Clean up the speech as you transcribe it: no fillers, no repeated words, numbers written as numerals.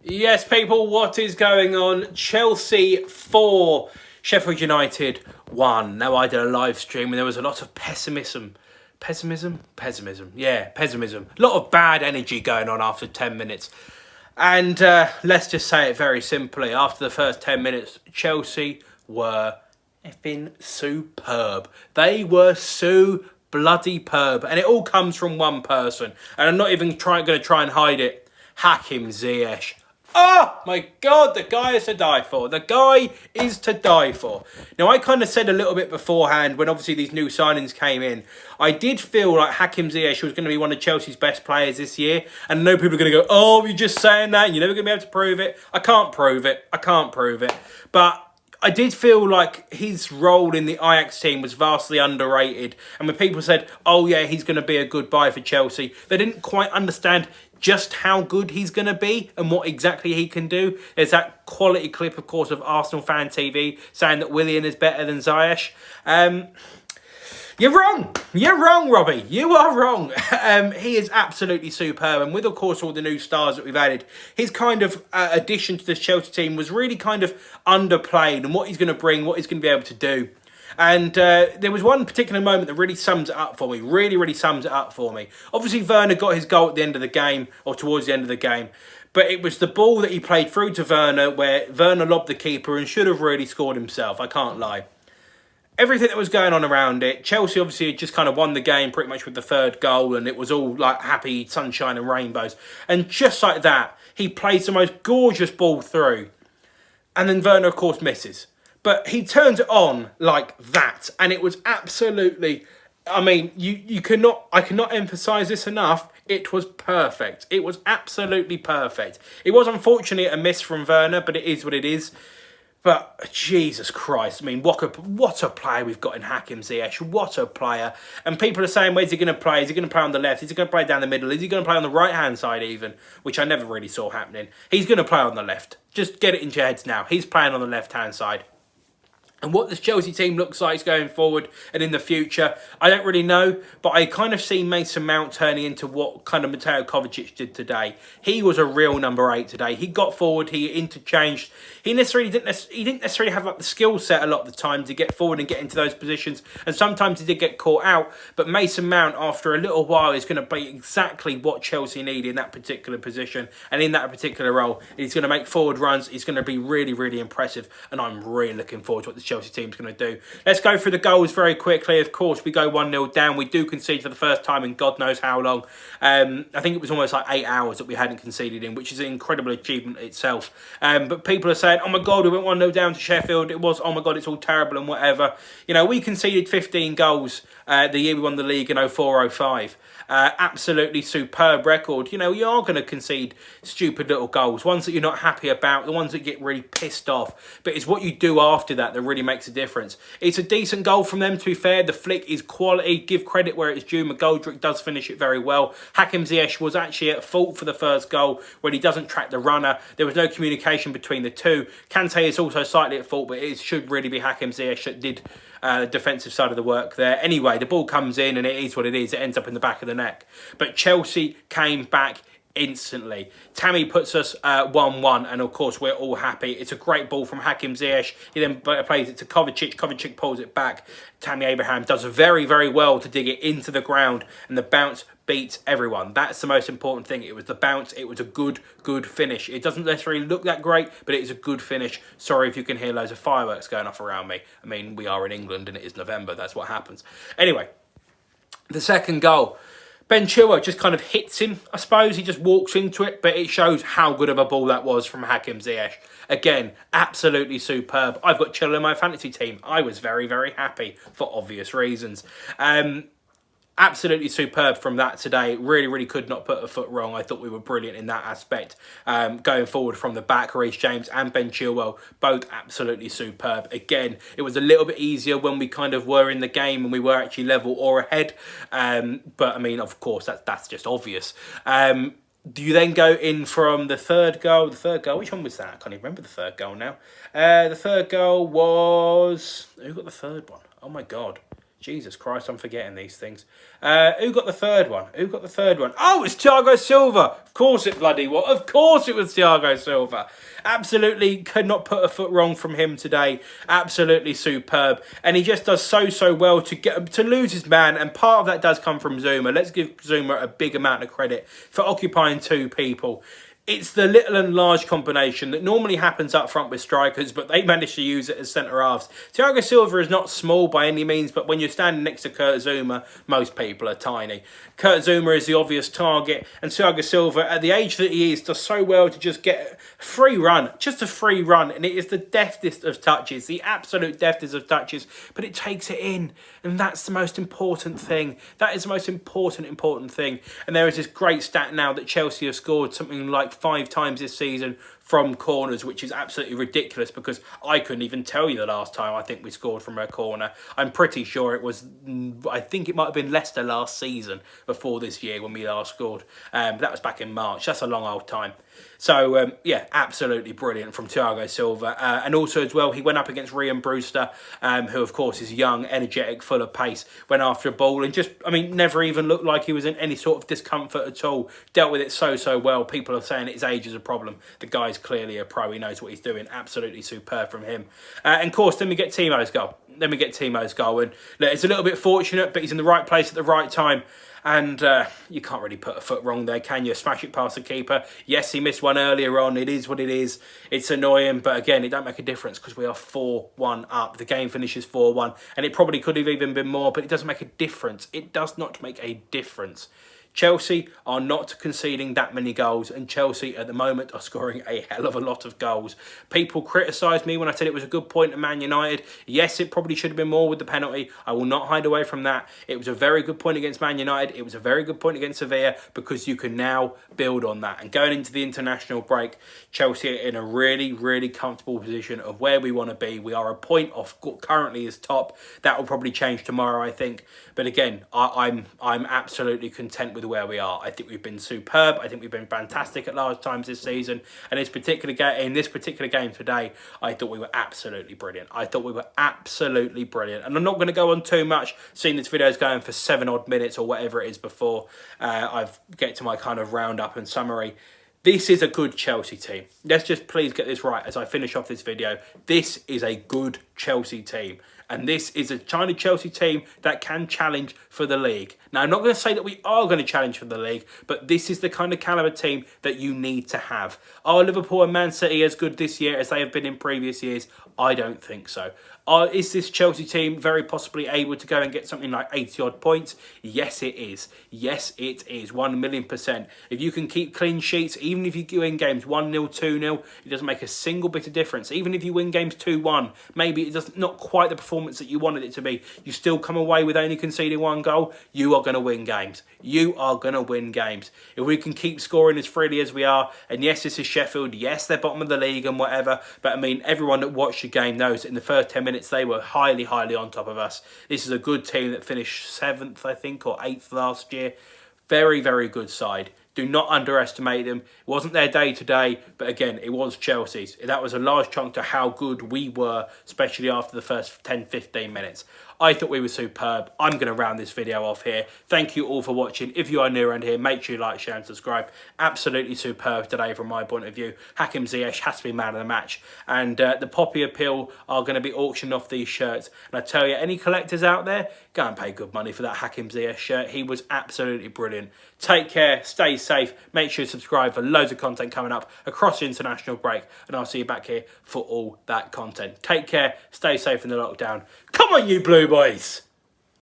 Yes, people, what is going on? Chelsea 4, Sheffield United 1. Now, I did a live stream and there was a lot of pessimism. Pessimism. Yeah, pessimism. A lot of bad energy going on after 10 minutes. And let's just say it very simply. After the first 10 minutes, Chelsea were effing superb. They were so bloody perb. And it all comes from one person. And I'm not even going to try and hide it. HAKIM Ziyech. Oh my God, the guy is to die for. The guy is to die for. Now, I kind of said a little bit beforehand when obviously these new signings came in, I did feel like HAKIM Ziyech was going to be one of Chelsea's best players this year. And I know people are going to go, oh, you're just saying that. You're never going to be able to prove it. I can't prove it. But I did feel like his role in the Ajax team was vastly underrated. And when people said, oh yeah, he's going to be a good buy for Chelsea, they didn't quite understand just how good he's going to be and what exactly he can do. There's that quality clip, of course, of Arsenal Fan TV saying that Willian is better than Ziyech. You're wrong. You're wrong, Robbie. You are wrong. He is absolutely superb. And with, of course, all the new stars that we've added, his kind of addition to this Chelsea team was really kind of underplayed and what he's going to bring, what he's going to be able to do. And there was one particular moment that really sums it up for me. Really sums it up for me. Obviously, Werner got his goal at the end of the game, or towards the end of the game. But it was the ball that he played through to Werner, where Werner lobbed the keeper and should have really scored himself. I can't lie. Everything that was going on around it, Chelsea obviously had just kind of won the game pretty much with the third goal, and it was all like happy sunshine and rainbows. And just like that, he plays the most gorgeous ball through. And then Werner, of course, misses. But he turns it on like that, and it was absolutely, I mean, I cannot emphasise this enough. It was perfect. It was absolutely perfect. It was unfortunately a miss from Werner, but it is what it is. But Jesus Christ, I mean, what a player we've got in HAKIM Ziyech. What a player. And people are saying, where's he going to play? Is he going to play on the left? Is he going to play down the middle? Is he going to play on the right-hand side even? Which I never really saw happening. He's going to play on the left. Just get it into your heads now. He's playing on the left-hand side. And what this Chelsea team looks like going forward and in the future, I don't really know. But I kind of see Mason Mount turning into what kind of Mateo Kovacic did today. He was a real number 8 today. He got forward, he interchanged. He didn't necessarily have like the skill set a lot of the time to get forward and get into those positions. And sometimes he did get caught out. But Mason Mount, after a little while, is going to be exactly what Chelsea need in that particular position and in that particular role. He's going to make forward runs. He's going to be really impressive. And I'm really looking forward to what this Chelsea team's going to do. Let's go through the goals very quickly. Of course, we go 1-0 down. We do concede for the first time in God knows how long. I think it was almost like 8 hours that we hadn't conceded in, which is an incredible achievement itself. But people are saying, oh my God, we went 1-0 down to Sheffield. It was, oh my God, it's all terrible and whatever. You know, we conceded 15 goals the year we won the league in 04-05. Absolutely superb record. You know, you are going to concede stupid little goals, ones that you're not happy about, the ones that get really pissed off. But it's what you do after that that really makes a difference. It's a decent goal from them, to be fair. The flick is quality. Give credit where it's due. McGoldrick does finish it very well. HAKIM Ziyech was actually at fault for the first goal when he doesn't track the runner. There was no communication between the two. Kante is also slightly at fault, but it should really be HAKIM Ziyech that did the defensive side of the work there. Anyway, the ball comes in and it is what it is. It ends up in the back of the neck. But Chelsea came back instantly. Tammy puts us 1-1, and of course we're all happy. It's a great ball from HAKIM Ziyech. He then plays it to Kovacic. Kovacic pulls it back. Tammy Abraham does very well to dig it into the ground, and the bounce beats everyone. That's the most important thing. It was the bounce. It was a good finish. It doesn't necessarily look that great, but it is a good finish. Sorry if you can hear loads of fireworks going off around me. I mean, we are in England and it is November. That's what happens. Anyway, the second goal. Ben Chilwell just kind of hits him, I suppose. He just walks into it, but it shows how good of a ball that was from HAKIM Ziyech. Again, absolutely superb. I've got Chilwell in my fantasy team. I was very happy for obvious reasons. Absolutely superb from that today. Really could not put a foot wrong. I thought we were brilliant in that aspect. Going forward from the back, Reece James and Ben Chilwell, both absolutely superb. Again, it was a little bit easier when we kind of were in the game and we were actually level or ahead. But, I mean, of course, that's just obvious. Do you then go in from the third goal? The third goal, which one was that? I can't even remember the third goal now. The third goal was... Who got the third one? Oh, my God. Jesus Christ, I'm forgetting these things. Who got the third one? Who got the third one? Oh, it's Thiago Silva. Of course it bloody was. Of course it was Thiago Silva. Absolutely could not put a foot wrong from him today. Absolutely superb. And he just does so well to lose his man. And part of that does come from Zuma. Let's give Zuma a big amount of credit for occupying two people. It's the little and large combination that normally happens up front with strikers, but they managed to use it as centre-halves. Thiago Silva is not small by any means, but when you're standing next to Kurt Zuma, most people are tiny. Kurt Zuma is the obvious target, and Thiago Silva, at the age that he is, does so well to just get a free run, just a free run, and it is the deftest of touches, the absolute deftest of touches, but it takes it in, and that's the most important thing. That is the most important thing. And there is this great stat now that Chelsea have scored something like 5 times this season from corners, which is absolutely ridiculous because I couldn't even tell you the last time I think we scored from a corner. I'm pretty sure it was, I think it might have been Leicester last season before this year when we last scored. That was back in March. That's a long old time. So, yeah, absolutely brilliant from Thiago Silva. And also as well, he went up against Ryan Brewster, who, of course, is young, energetic, full of pace, went after a ball and just, I mean, never even looked like he was in any sort of discomfort at all. Dealt with it so well. People are saying his age is a problem. The guy's clearly a pro. He knows what he's doing. Absolutely superb from him. And, of course, then we get Timo's goal. And look, it's a little bit fortunate, but he's in the right place at the right time. And you can't really put a foot wrong there, can you? Smash it past the keeper. Yes, he missed one earlier on. It is what it is. It's annoying, but again, it don't make a difference because we are 4-1 up. The game finishes 4-1, and it probably could have even been more, but it doesn't make a difference. It does not make a difference. Chelsea are not conceding that many goals, and Chelsea at the moment are scoring a hell of a lot of goals. People criticised me when I said it was a good point at Man United. Yes, it probably should have been more with the penalty. I will not hide away from that. It was a very good point against Man United. It was a very good point against Sevilla because you can now build on that. And going into the international break, Chelsea are in a really comfortable position of where we want to be. We are a point off currently as top. That will probably change tomorrow, I think. But again, I'm absolutely content with where we are. I think we've been superb. I think we've been fantastic at large times this season. And in this particular game today, I thought we were absolutely brilliant. And I'm not going to go on too much, seeing this video is going for 7 odd minutes or whatever it is before I get to my kind of roundup and summary. This is a good Chelsea team. Let's just please get this right as I finish off this video. This is a good Chelsea team. And this is a China Chelsea team that can challenge for the league. Now, I'm not going to say that we are going to challenge for the league, but this is the kind of calibre team that you need to have. Are Liverpool and Man City as good this year as they have been in previous years? I don't think so. Is this Chelsea team very possibly able to go and get something like 80-odd points? Yes, it is. Yes, it is. 1,000,000%. If you can keep clean sheets, even if you win games 1-0, 2-0, it doesn't make a single bit of difference. Even if you win games 2-1, maybe it does not quite the performance that you wanted it to be. You still come away with only conceding 1 goal. You are going to win games. You are going to win games. If we can keep scoring as freely as we are, and yes, this is Sheffield. Yes, they're bottom of the league and whatever. But I mean, everyone that watched the game knows that in the first 10 minutes, they were highly on top of us. This is a good team that finished 7th, I think, or 8th last year. Very good side. Do not underestimate them. It wasn't their day today, but again, it was Chelsea's. That was a large chunk to how good we were, especially after the first 10-15 minutes. I thought we were superb. I'm going to round this video off here. Thank you all for watching. If you are new around here, make sure you like, share and subscribe. Absolutely superb today from my point of view. HAKIM Ziyech has to be man of the match. And the Poppy Appeal are going to be auctioning off these shirts. And I tell you, any collectors out there, go and pay good money for that HAKIM Ziyech shirt. He was absolutely brilliant. Take care, stay safe. Make sure you subscribe for loads of content coming up across the international break. And I'll see you back here for all that content. Take care, stay safe in the lockdown. Come on, you Blue Boys!